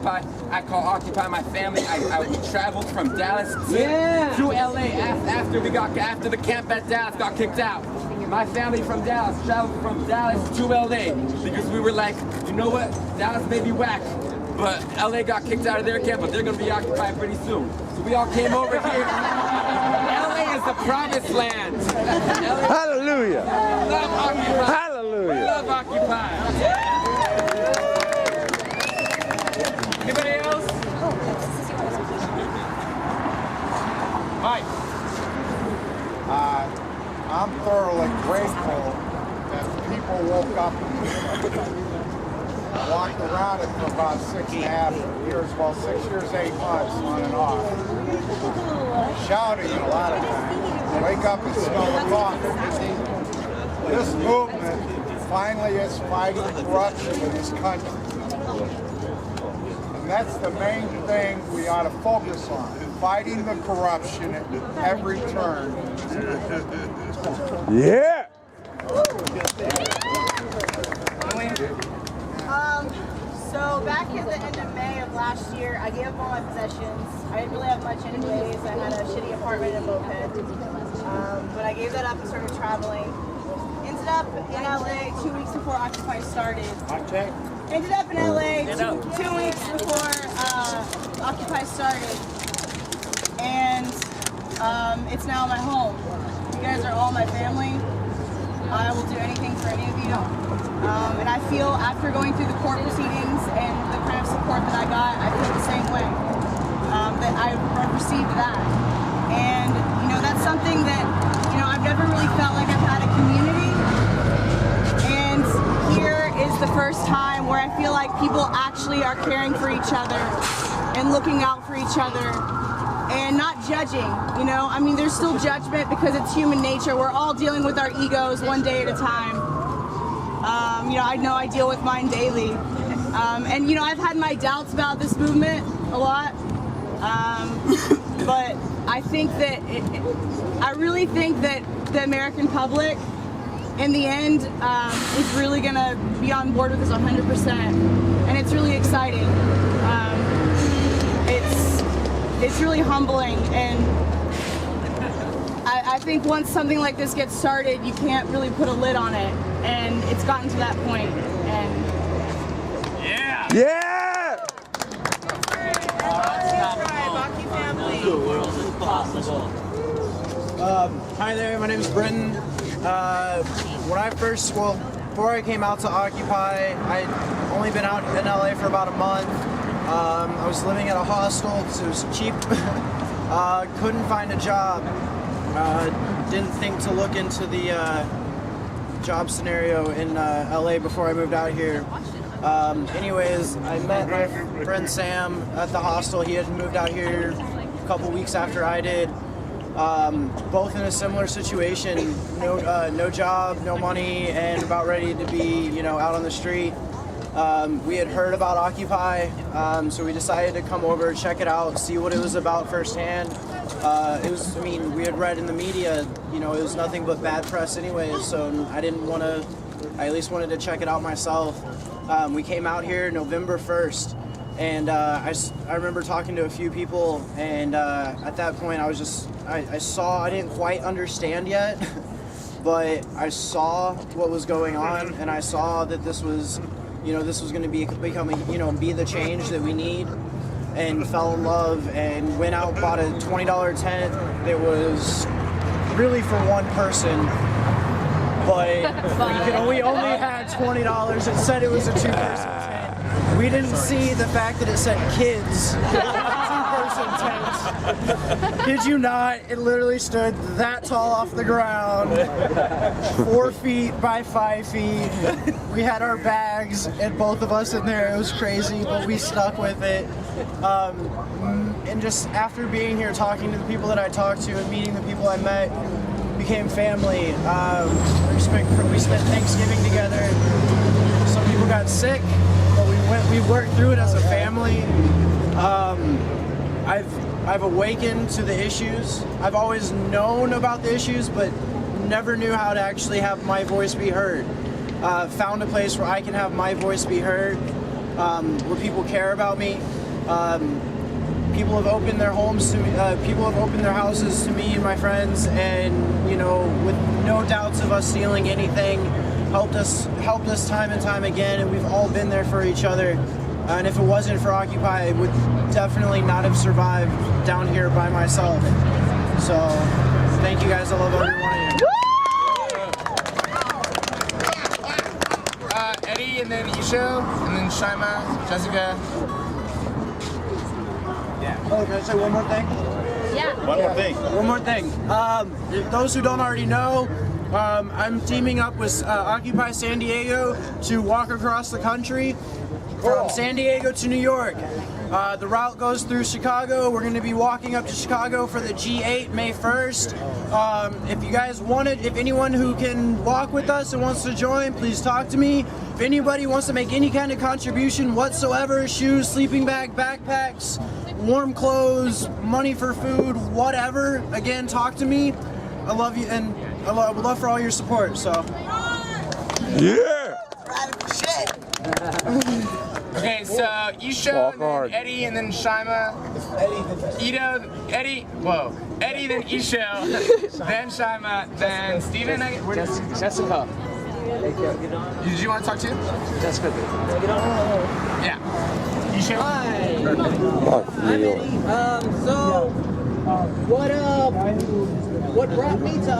Occupy. I call Occupy my family. We traveled from Dallas to LA after the camp at Dallas got kicked out. My family from Dallas traveled from Dallas to LA because we were like, you know what? Dallas may be whack, but LA got kicked out of their camp, but they're gonna be occupied pretty soon. So we all came over here. LA is the promised land. Hallelujah. Love Occupy. Hallelujah. Love Occupy. Anybody else? Mike. I'm thoroughly grateful that people woke up and walked around it for about 6.5 years, well, 6 years, 8 months on and off. Shouting a lot of times. Wake up and smell the coffee. This movement finally is fighting corruption in this country. And that's the main thing we ought to focus on. Fighting the corruption at every turn. Yeah. So back at the end of May of last year, I gave up all my possessions. I didn't really have much anyways. I had a shitty apartment in Moped. But I gave that up and started traveling. Ended up in LA 2 weeks before Occupy started. Ended up in LA 2 weeks before Occupy started. And it's now my home. You guys are all my family. I will do anything for any of you. And I feel after going through the court proceedings and the kind of support that I got, I feel the same way. That I received that. And, you know, that's something that, you know, I've never really felt like I've had a community. And here is the first time where I feel like people actually are caring for each other and looking out for each other. And not judging, you know? I mean, there's still judgment because it's human nature. We're all dealing with our egos one day at a time. You know I deal with mine daily. And, you know, I've had my doubts about this movement a lot. But I think that, I really think that the American public, in the end, is really gonna be on board with this 100%. And it's really exciting. It's really humbling, and I think once something like this gets started, you can't really put a lid on it, and it's gotten to that point, and Yeah. Hi there, my name is Brenton. Before I came out to Occupy, I'd only been out in LA for about a month. I was living at a hostel because it was cheap. Couldn't find a job. Didn't think to look into the job scenario in LA before I moved out here. Anyways, I met my friend Sam at the hostel. He had moved out here a couple weeks after I did. Both in a similar situation, no job, no money, and about ready to be, you know, out on the street. We had heard about Occupy, so we decided to come over, check it out, see what it was about firsthand. We had read in the media, you know, it was nothing but bad press anyways, so I at least wanted to check it out myself. We came out here November 1st, and I remember talking to a few people, and at that point I didn't quite understand yet, but I saw what was going on, and I saw that this was going to be the change that we need, and fell in love and went out, bought a $20 tent that was really for one person, but we only had $20. It said it was a two-person tent. We didn't see the fact that it said kids. Two-person tent. Kid you not, it literally stood that tall off the ground, 4 feet by 5 feet. We had our bags and both of us in there. It was crazy, but we stuck with it. And just after being here, talking to the people that I talked to and meeting the people I met, became family. We spent Thanksgiving together. Some people got sick, but we worked through it as a family. I've awakened to the issues. I've always known about the issues, but never knew how to actually have my voice be heard. Found a place where I can have my voice be heard. where people care about me. People have opened their homes to me. People have opened their houses to me and my friends, and with no doubts of us stealing anything, helped us time and time again. And we've all been there for each other. And if it wasn't for Occupy, I would definitely not have survived down here by myself. So, thank you guys. I love every one of you. Eddie, and then Isho, and then Shaima, Jessica. Oh, can I say one more thing? One more thing. Those who don't already know, I'm teaming up with Occupy San Diego to walk across the country from San Diego to New York. The route goes through Chicago. We're going to be walking up to Chicago for the G8 May 1st. If you guys want it, if anyone who can walk with us and wants to join, please talk to me. If anybody wants to make any kind of contribution whatsoever, shoes, sleeping bag, backpacks, warm clothes, money for food, whatever, again, talk to me. I love you, and I would love for all your support. So, Yeah. Okay, so Isho, Walk and then hard. Eddie, and then Shaima. Eddie, then Isho, then Shaima, then Steven. Jessica. Did you want to talk to? Jessica. Yeah. Isho. Hi. Fuck you. So what brought me to